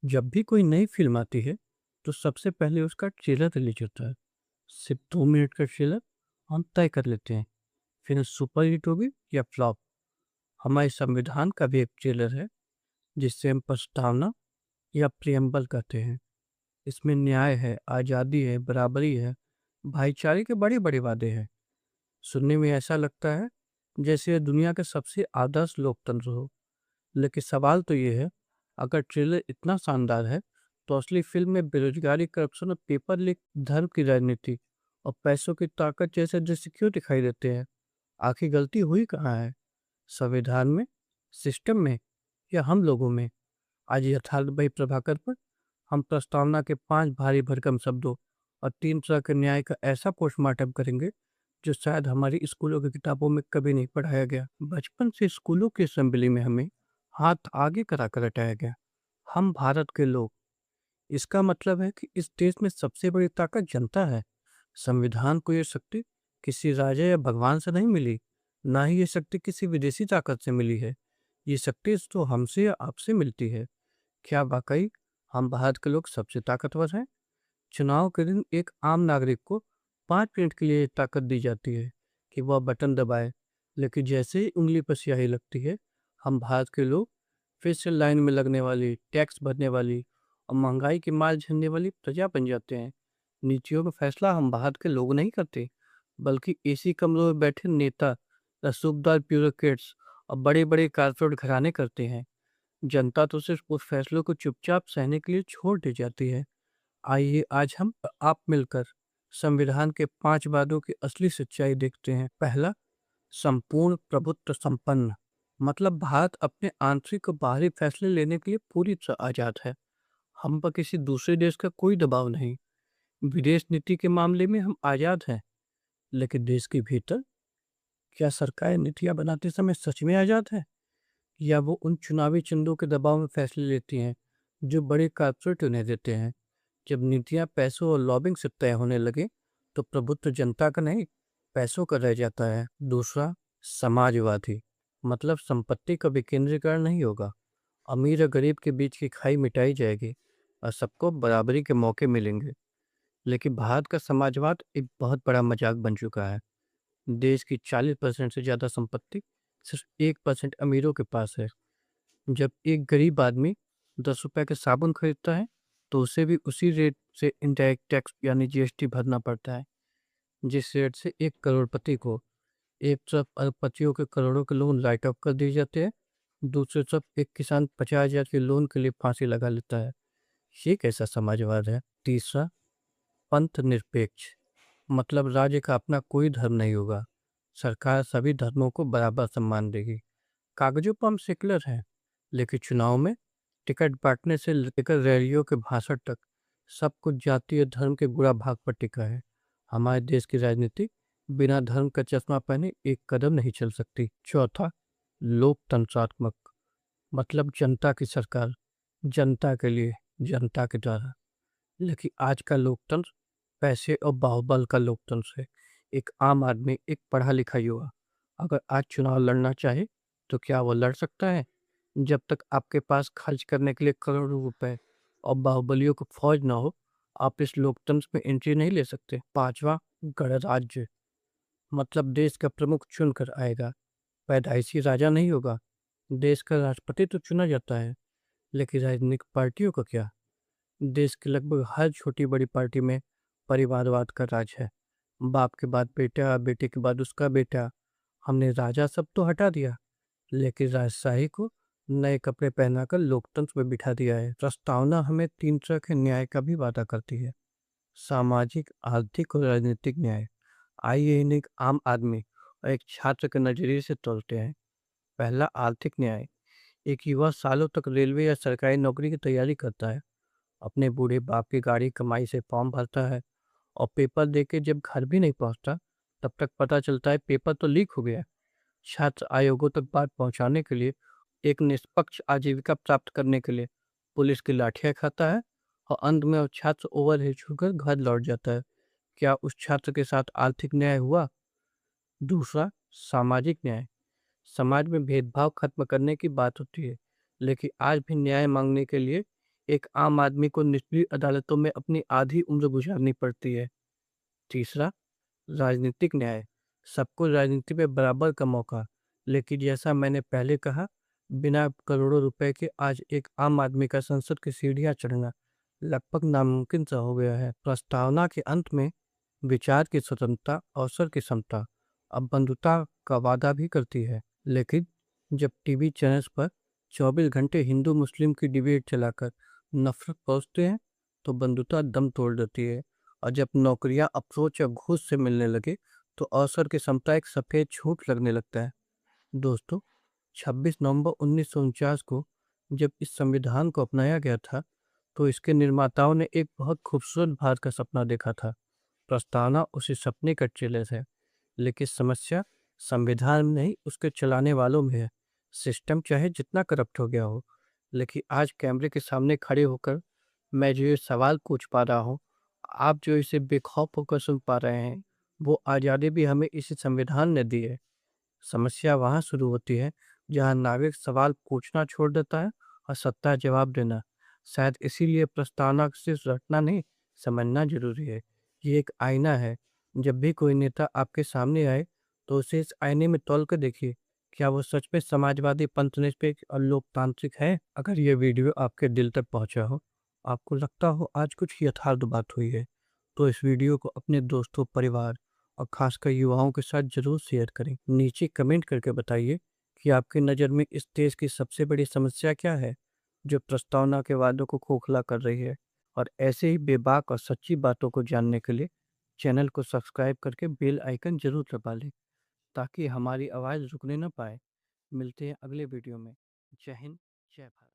जब भी कोई नई फ़िल्म आती है, तो सबसे पहले उसका ट्रेलर रिलीज़ होता है। सिर्फ़ 2 मिनट का ट्रेलर हम तय कर लेते हैं, फ़िल्म सुपर हिट होगी या फ्लॉप। हमारे संविधान का भी एक ट्रेलर है, जिसे हम प्रस्तावना या प्रिएम्बल कहते हैं। इसमें न्याय है, आज़ादी है, बराबरी है, भाईचारे के बड़े-बड़े वादे हैं। सुनने में ऐसा लगता है, जैसे ये दुनिया का सबसे आदर्श लोकतंत्र हो। लेकिन सवाल तो ये है, अगर ट्रेलर इतना शानदार है, तो असली फ़िल्म में बेरोज़गारी, करप्शन और पेपर लीक, धर्म की राजनीति और पैसों की ताकत जैसे दृश्य क्यों दिखाई देते हैं? आखिर गलती हुई कहाँ है? संविधान में, सिस्टम में या हम लोगों में? आज यथार्थ भाई प्रभाकर पर हम प्रस्तावना के 5 भारी भरकम शब्दों और 3 तरह के न्याय का ऐसा पोस्टमार्टम करेंगे, जो शायद हमारी स्कूलों की किताबों में कभी नहीं पढ़ाया गया। बचपन से स्कूलों की असेंबली में हमें हाथ आगे कराकर रटाया गया। हम भारत के लोग। इसका मतलब है कि इस देश में सबसे बड़ी ताकत जनता है। संविधान को ये शक्ति किसी राजा या भगवान से नहीं मिली, ना ही ये शक्ति किसी विदेशी ताकत से मिली है। ये शक्ति तो हमसे या आपसे मिलती है। क्या वाकई हम भारत के लोग सबसे ताकतवर हैं? चुनाव के दिन एक आम नागरिक को 5 मिनट के लिए ताकत दी जाती है कि वह बटन दबाए, लेकिन जैसे ही उंगली पर स्याही लगती है, हम भारत के लोग फिर से लाइन में लगने वाली, टैक्स भरने वाली और महंगाई की मार झेलने वाली प्रजा बन जाते हैं। नीतियों का फैसला हम भारत के लोग नहीं करते, बल्कि एसी कमरों में बैठे नेता, रसूखदार ब्यूरोक्रेट्स और बड़े बड़े कारपोरेट घराने करते हैं। जनता तो सिर्फ उस फैसलों को चुपचाप सहने के लिए छोड़ दी जाती है। आइए आज हम आप मिलकर संविधान के 5 वादों की असली सच्चाई देखते हैं। पहला, संपूर्ण प्रभुत्व संपन्न। मतलब भारत अपने आंतरिक और बाहरी फैसले लेने के लिए पूरी तरह आजाद है। हम पर किसी दूसरे देश का कोई दबाव नहीं। विदेश नीति के मामले में हम आजाद हैं, लेकिन देश के भीतर क्या सरकारें नीतियां बनाते समय सच में आजाद है, या वो उन चुनावी चंदों के दबाव में फैसले लेती हैं जो बड़े कारपोरेट उन्हें देते हैं? जब नीतियां पैसों और लॉबिंग से तय होने लगे, तो प्रभुत्व जनता का नहीं, पैसों का रह जाता है। दूसरा, समाजवादी। मतलब संपत्ति का विकेंद्रीकरण नहीं होगा। अमीर और गरीब के बीच की खाई मिटाई जाएगी और सबको बराबरी के मौके मिलेंगे। लेकिन भारत का समाजवाद एक बहुत बड़ा मजाक बन चुका है। देश की 40% से ज्यादा संपत्ति सिर्फ 1% अमीरों के पास है। जब एक गरीब आदमी 10 रुपए के साबुन खरीदता है, तो उसे भी उसी रेट से इनडायरेक्ट टैक्स यानी जीएसटी भरना पड़ता है, जिस रेट से एक करोड़पति को। एक तरफ अरबपतियों के करोड़ों के लोन राइट ऑफ कर दिए जाते हैं, दूसरी तरफ एक किसान 50,000 के लोन के लिए फांसी लगा लेता है। ये कैसा समाजवाद है? तीसरा, पंथ निरपेक्ष। मतलब राज्य का अपना कोई धर्म नहीं होगा। सरकार सभी धर्मों को बराबर सम्मान देगी। कागजों पर हम सेकुलर हैं, लेकिन चुनाव में टिकट बांटने से लेकर रैलियों के भाषण तक सब कुछ जाति और धर्म के बुरा भाग पर टिका है। हमारे देश की राजनीति बिना धर्म का चश्मा पहने एक कदम नहीं चल सकती। चौथा, लोकतंत्रात्मक। मतलब जनता की सरकार, जनता के लिए, जनता के द्वारा। लेकिन आज का लोकतंत्र पैसे और बाहुबल का लोकतंत्र है। एक आम आदमी, एक पढ़ा लिखा युवा अगर आज चुनाव लड़ना चाहे, तो क्या वो लड़ सकता है? जब तक आपके पास खर्च करने के लिए करोड़ों रुपए और बाहुबलियों को फौज ना हो, आप इस लोकतंत्र में एंट्री नहीं ले सकते। पांचवा, गणराज्य। मतलब देश का प्रमुख चुनकर आएगा, पैदाइशी राजा नहीं होगा। देश का राष्ट्रपति तो चुना जाता है, लेकिन राजनीतिक पार्टियों का क्या? देश की लगभग हर छोटी बड़ी पार्टी में परिवारवाद का राज है। बाप के बाद बेटा, बेटे के बाद उसका बेटा। हमने राजा सब तो हटा दिया, लेकिन राजशाही को नए कपड़े पहनाकर लोकतंत्र में बिठा दिया है। प्रस्तावना हमें 3 तरह के न्याय का भी वादा करती है। सामाजिक, आर्थिक और राजनीतिक न्याय। आइए इन्हें एक आम आदमी और एक छात्र के नजरिए से तोड़ते हैं। पहला, आर्थिक न्याय। एक युवा सालों तक रेलवे या सरकारी नौकरी की तैयारी करता है, अपने बूढ़े बाप की गाड़ी कमाई से फॉर्म भरता है, और पेपर देके जब घर भी नहीं पहुंचता, तब तक पता चलता है पेपर तो लीक हो गया। छात्र आयोगों तक बात पहुंचाने के लिए, एक निष्पक्ष आजीविका प्राप्त करने के लिए पुलिस की लाठियां खाता है, और अंत में वो छात्र ओवरहिट होकर घर लौट जाता है। क्या उस छात्र के साथ आर्थिक न्याय हुआ? दूसरा, सामाजिक न्याय। समाज में भेदभाव खत्म करने की बात होती है, लेकिन आज भी न्याय मांगने के लिए एक आम आदमी को निचली अदालतों में अपनी आधी उम्र गुजारनी पड़ती है। तीसरा, राजनीतिक न्याय, सबको राजनीति में बराबर का मौका। लेकिन जैसा मैंने पहले कहा, बिना करोड़ों रुपए के आज एक आम आदमी का संसद की सीढ़ियां चढ़ना लगभग नामुमकिन सा हो गया है। प्रस्तावना के अंत में विचार की स्वतंत्रता, अवसर की समता, अब बंधुता का वादा भी करती है। लेकिन जब टीवी चैनल्स पर 24 घंटे हिंदू मुस्लिम की डिबेट चलाकर नफरत पहुंचते हैं, तो बंधुता दम तोड़ देती है। और जब नौकरियां अफसोस या घूस से मिलने लगे, तो अवसर की समता एक सफेद झूठ लगने लगता है। दोस्तों, 26 नवंबर 1949 को जब इस संविधान को अपनाया गया था, तो इसके निर्माताओं ने एक बहुत खूबसूरत भारत का सपना देखा था। प्रस्तावना उसी सपने का चेलर है, लेकिन समस्या संविधान में नहीं, उसके चलाने वालों में है। सिस्टम चाहे जितना करप्ट हो गया हो, लेकिन आज कैमरे के सामने खड़े होकर मैं जो ये सवाल पूछ पा रहा हूँ, आप जो इसे बेखौफ होकर सुन पा रहे हैं, वो आज़ादी भी हमें इसी संविधान ने दी है। समस्या वहाँ शुरू होती है जहाँ नागरिक सवाल पूछना छोड़ देता है और सत्ता जवाब देना। शायद इसीलिए प्रस्तावना को सिर्फ रटना नहीं, समझना जरूरी है। ये एक आईना है। जब भी कोई नेता आपके सामने आए, तो उसे इस आईने में तौल कर देखिए, क्या वो सच में समाजवादी, पंथनिरपेक्ष और लोकतांत्रिक है। अगर ये वीडियो आपके दिल तक पहुंचा हो, आपको लगता हो आज कुछ यथार्थ बात हुई है, तो इस वीडियो को अपने दोस्तों, परिवार और खासकर युवाओं के साथ जरूर शेयर करें। नीचे कमेंट करके बताइए कि आपकी नज़र में इस देश की सबसे बड़ी समस्या क्या है, जो प्रस्तावना के वादों को खोखला कर रही है। और ऐसे ही बेबाक और सच्ची बातों को जानने के लिए चैनल को सब्सक्राइब करके बेल आइकन जरूर दबा लें, ताकि हमारी आवाज़ रुकने न पाए। मिलते हैं अगले वीडियो में। जय हिंद, जय भारत।